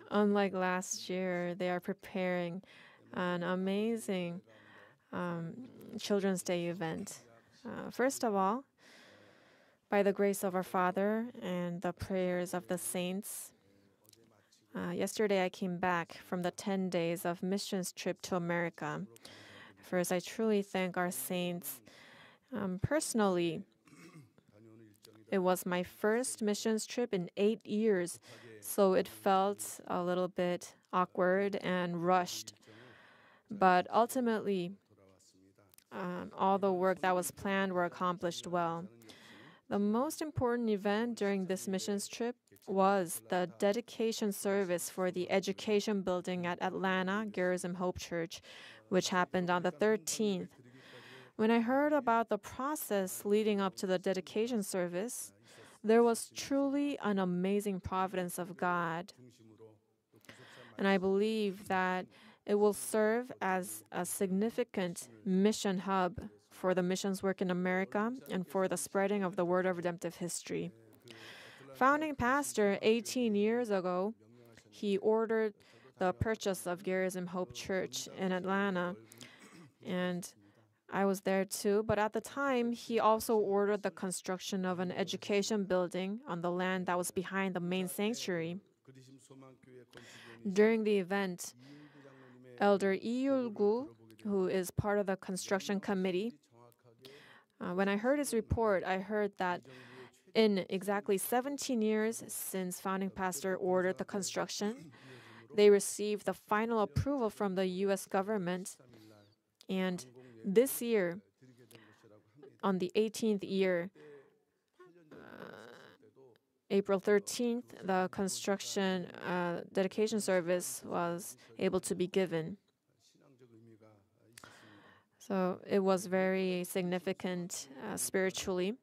Unlike last year, they are preparing an amazing Children's Day event. First of all, by the grace of our Father and the prayers of the saints, yesterday I came back from the 10 days of missions trip to America. First, I truly thank our saints. Personally, it was my first missions trip in 8 years, so it felt a little bit awkward and rushed. But ultimately, all the work that was planned were accomplished well. The most important event during this missions trip was the dedication service for the education building at Atlanta Garrison Hope Church, which happened on the 13th. When I heard about the process leading up to the dedication service, there was truly an amazing providence of God. And I believe that it will serve as a significant mission hub for the missions work in America and for the spreading of the word of redemptive history. Founding pastor 18 years ago, he ordered the purchase of Garrison Hope Church in Atlanta, and I was there too, but at the time, he also ordered the construction of an education building on the land that was behind the main sanctuary. During the event, Elder Gu, who is part of the construction committee, when I heard his report, I heard that in exactly 17 years since founding pastor ordered the construction, they received the final approval from the U.S. government. And this year, on the 18th year, April 13th, the construction dedication service was able to be given. So it was very significant spiritually.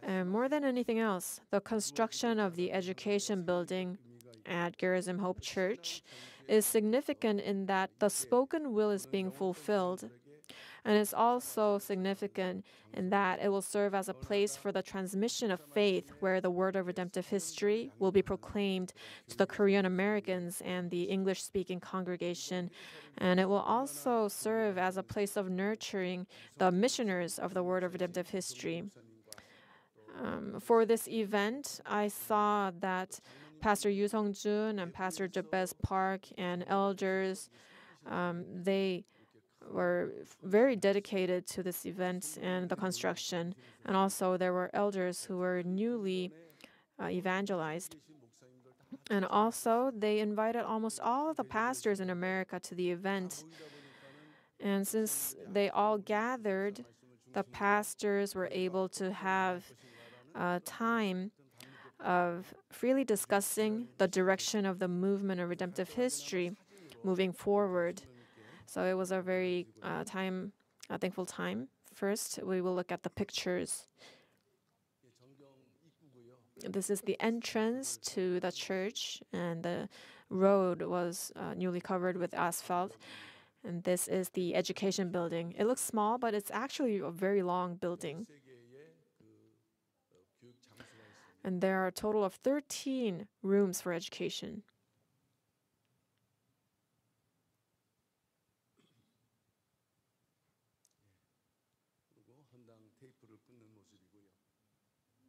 And more than anything else, the construction of the education building at Garrison Hope Church is significant in that the spoken will is being fulfilled. And it's also significant in that it will serve as a place for the transmission of faith where the word of redemptive history will be proclaimed to the Korean Americans and the English-speaking congregation. And it will also serve as a place of nurturing the missioners of the word of redemptive history. For this event, I saw that Pastor Yu Sung-jun and Pastor Jabez Park and elders, they were very dedicated to this event and the construction. And also there were elders who were newly evangelized. And also they invited almost all of the pastors in America to the event. And since they all gathered, the pastors were able to have time of freely discussing the direction of the movement of redemptive history moving forward. So it was a very thankful time. First, we will look at the pictures. This is the entrance to the church, and the road was newly covered with asphalt. And this is the education building. It looks small, but it's actually a very long building. And there are a total of 13 rooms for education.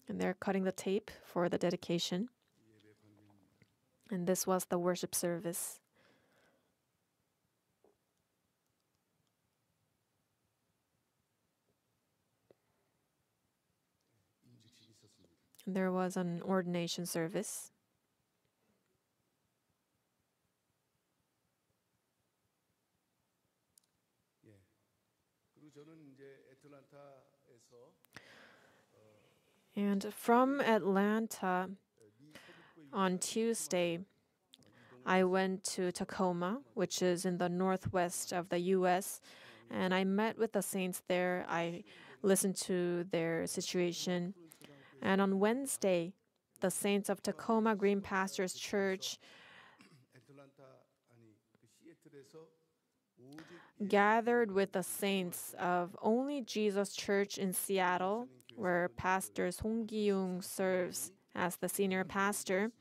And they're cutting the tape for the dedication. And this was the worship service. And there was an ordination service. And from Atlanta, on Tuesday, I went to Tacoma, which is in the northwest of the U.S., and I met with the saints there. I listened to their situation. And on Wednesday, the saints of Tacoma Green Pastures Church gathered with the saints of Only Jesus Church in Seattle where Pastor Song Gi-young serves as the senior pastor.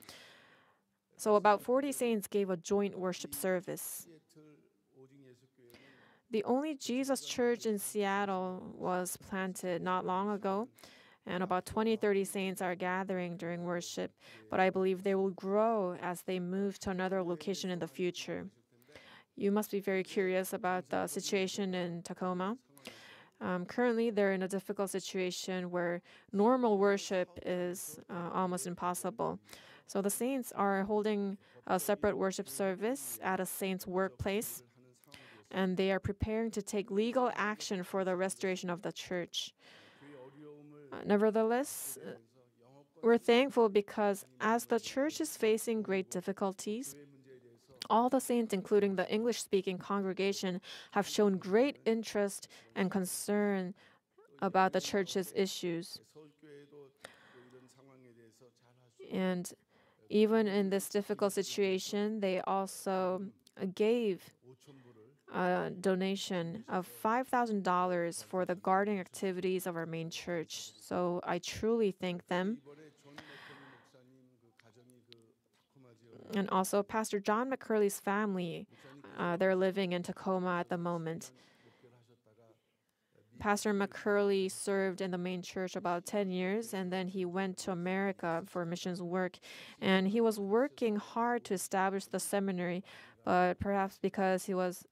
So about 40 saints gave a joint worship service. The Only Jesus Church in Seattle was planted not long ago, and about 20-30 saints are gathering during worship, but I believe they will grow as they move to another location in the future. You must be very curious about the situation in Tacoma. Currently, they're in a difficult situation where normal worship is almost impossible. So the saints are holding a separate worship service at a saint's workplace, and they are preparing to take legal action for the restoration of the church. Nevertheless, we're thankful because as the church is facing great difficulties, all the saints, including the English-speaking congregation, have shown great interest and concern about the church's issues. And even in this difficult situation, they also gave a donation of $5,000 for the gardening activities of our main church. So I truly thank them. And also Pastor John McCurley's family, they're living in Tacoma at the moment. Pastor McCurley served in the main church about 10 years, and then he went to America for missions work. And he was working hard to establish the seminary, but perhaps because he was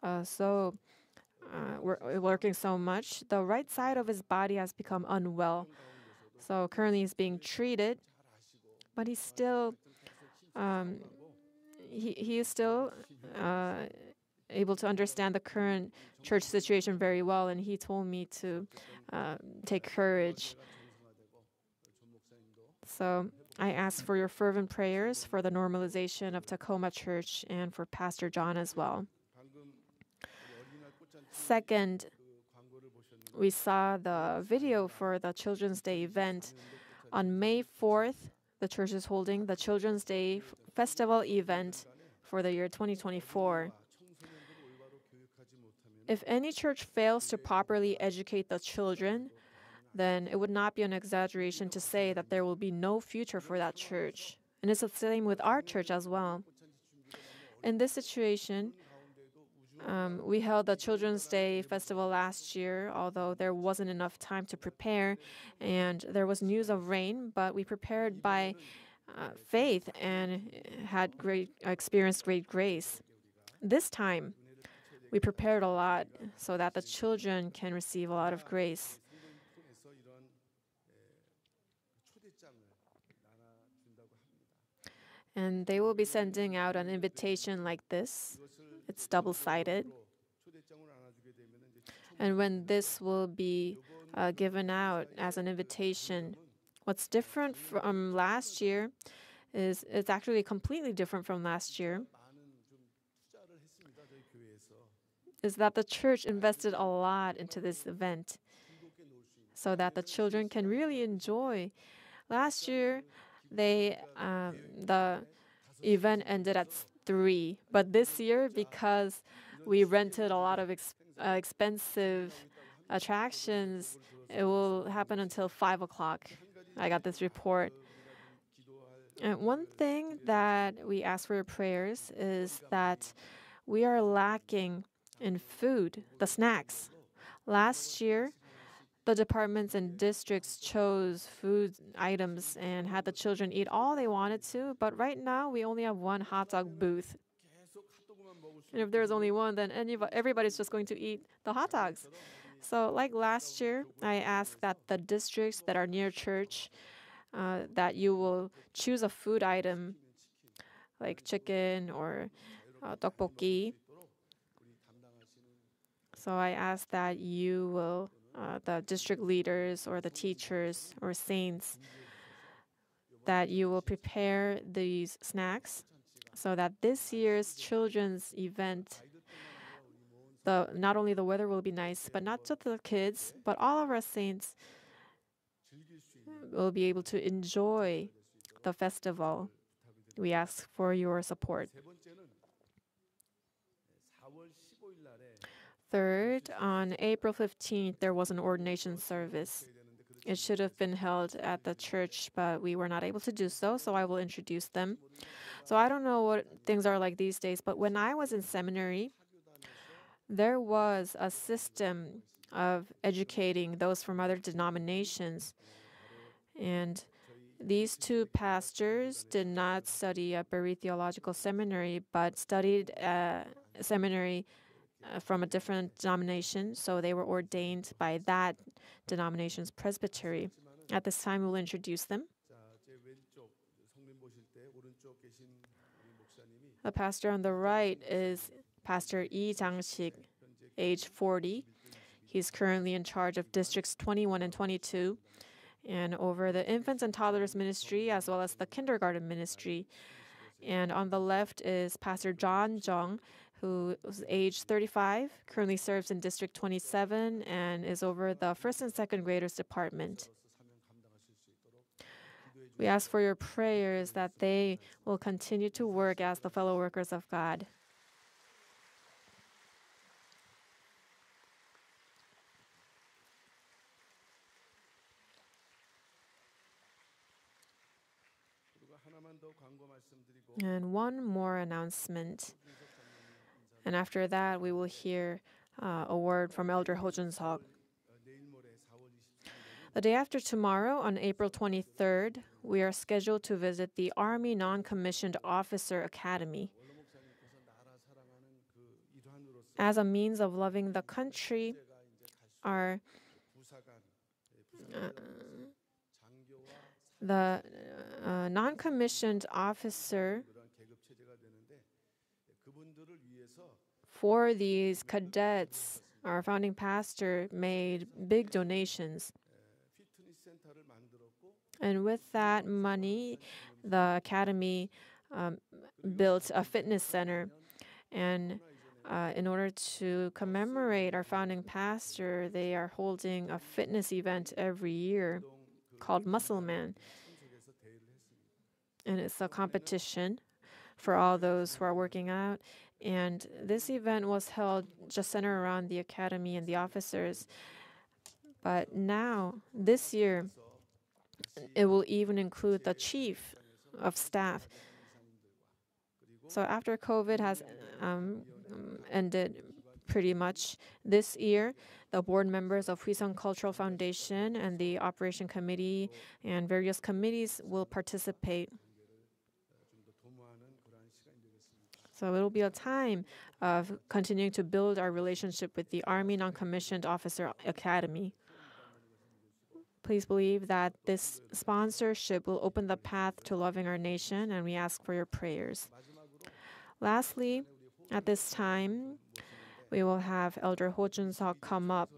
working so much, the right side of his body has become unwell. So currently he's being treated, but he's still he is still able to understand the current church situation very well, and he told me to take courage. So I ask for your fervent prayers for the normalization of Tacoma Church and for Pastor John as well. Second, we saw the video for the Children's Day event. On May 4th, the church is holding the Children's Day Festival event for the year 2024. If any church fails to properly educate the children, then it would not be an exaggeration to say that there will be no future for that church. And it's the same with our church as well. In this situation, we held the Children's Day Festival last year, although there wasn't enough time to prepare, and there was news of rain, but we prepared by faith and had experienced great grace. This time, we prepared a lot so that the children can receive a lot of grace. And they will be sending out an invitation like this. It's double-sided. And when this will be given out as an invitation, what's different from last year is it's actually completely different from last year, is that the church invested a lot into this event so that the children can really enjoy. Last year, the event ended at 3, but this year, because we rented a lot of expensive attractions, it will happen until 5 o'clock. I got this report. And one thing that we ask for your prayers is that we are lacking in food, the snacks. Last year, the departments and districts chose food items and had the children eat all they wanted to, but right now we only have one hot dog booth. And if there's only one, then everybody's just going to eat the hot dogs. So like last year, I ask that the districts that are near church, that you will choose a food item like chicken or tteokbokki. So I ask that you will, the district leaders or the teachers or saints, that you will prepare these snacks so that this year's children's event, not only the weather will be nice, but not just the kids, but all of our saints will be able to enjoy the festival. We ask for your support. Third, on April 15th, there was an ordination service. It should have been held at the church, but we were not able to do so, so I will introduce them. So I don't know what things are like these days, but when I was in seminary, there was a system of educating those from other denominations. And these two pastors did not study at Berea Theological Seminary, but studied seminary from a different denomination, so they were ordained by that denomination's presbytery. At this time, we'll introduce them. The pastor on the right is Pastor Lee Jang-sik, age 40. He's currently in charge of districts 21 and 22 and over the infants and toddlers ministry as well as the kindergarten ministry. And on the left is Pastor John Jung, who is age 35, currently serves in District 27 and is over the first and second graders department. We ask for your prayers that they will continue to work as the fellow workers of God. And one more announcement. And after that, we will hear a word from Elder Ho Jun-seok. The day after tomorrow, on April 23rd, we are scheduled to visit the Army Non-Commissioned Officer Academy. As a means of loving the country, the non-commissioned officer for these cadets, our founding pastor made big donations. And with that money, the academy built a fitness center. And in order to commemorate our founding pastor, they are holding a fitness event every year called Muscle Man. And it's a competition for all those who are working out. And this event was held just centered around the academy and the officers. But now, this year, it will even include the chief of staff. So after COVID has ended pretty much this year, the board members of Huisong Cultural Foundation and the Operation Committee and various committees will participate. So it will be a time of continuing to build our relationship with the Army Non-Commissioned Officer Academy. Please believe that this sponsorship will open the path to loving our nation, and we ask for your prayers. Lastly, at this time, we will have Elder Ho Jun-seok come up.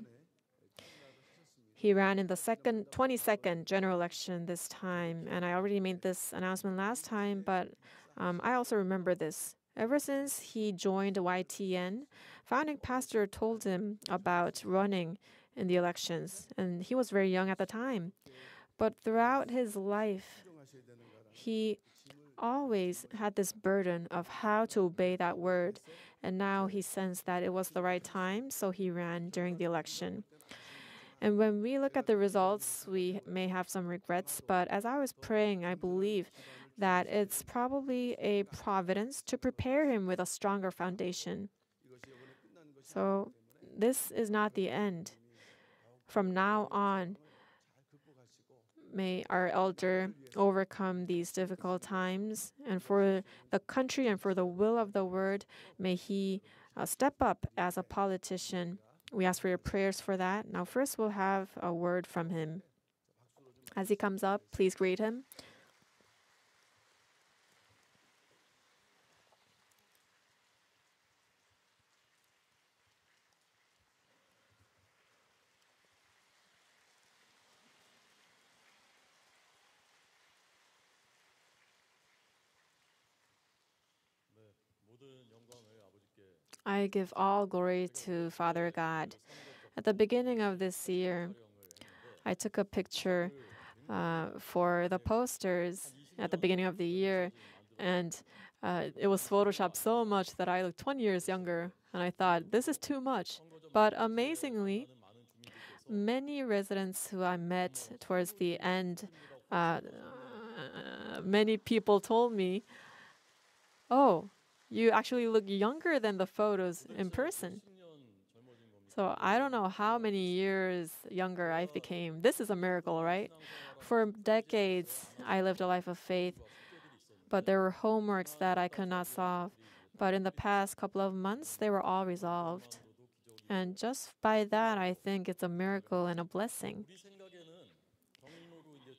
He ran in the 22nd general election this time, and I already made this announcement last time, but I also remember this. Ever since he joined YTN, founding pastor told him about running in the elections, and he was very young at the time. But throughout his life, he always had this burden of how to obey that word, and now he sensed that it was the right time, so he ran during the election. And when we look at the results, we may have some regrets, but as I was praying, I believe that it's probably a providence to prepare him with a stronger foundation. So this is not the end. From now on, may our elder overcome these difficult times, and for the country and for the will of the word, may he step up as a politician. We ask for your prayers for that. Now first we'll have a word from him. As he comes up, please greet him. I give all glory to Father God. At the beginning of this year, I took a picture for the posters at the beginning of the year, and it was photoshopped so much that I looked 20 years younger, and I thought, this is too much. But amazingly, many residents who I met towards the end, uh, many people told me, "Oh, you actually look younger than the photos in person." So I don't know how many years younger I became. This is a miracle, right? For decades, I lived a life of faith, but there were homeworks that I could not solve. But in the past couple of months, they were all resolved. And just by that, I think it's a miracle and a blessing.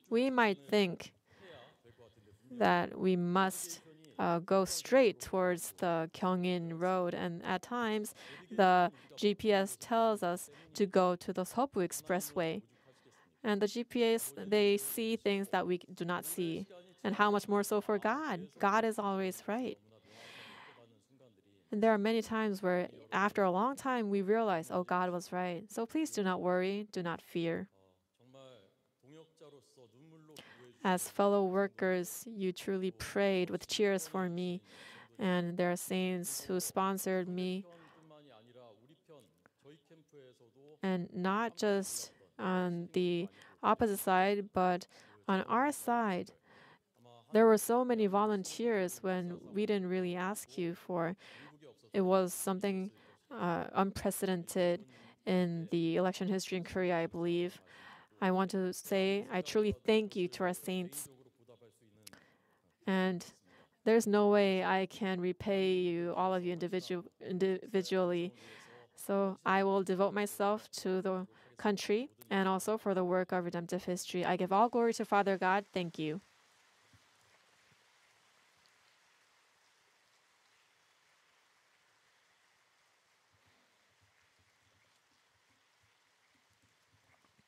We might think that we must go straight towards the Gyeongin Road, and at times the GPS tells us to go to the Seobu Expressway. And the GPS, they see things that we do not see. And how much more so for God? God is always right. And there are many times where, after a long time, we realize, oh, God was right. So please do not worry, do not fear. As fellow workers, you truly prayed with cheers for me, and there are saints who sponsored me, and not just on the opposite side, but on our side. There were so many volunteers when we didn't really ask you for. It was something unprecedented in the election history in Korea, I believe. I want to say I truly thank you to our saints. And there's no way I can repay you, all of you individually. So I will devote myself to the country and also for the work of redemptive history. I give all glory to Father God. Thank you.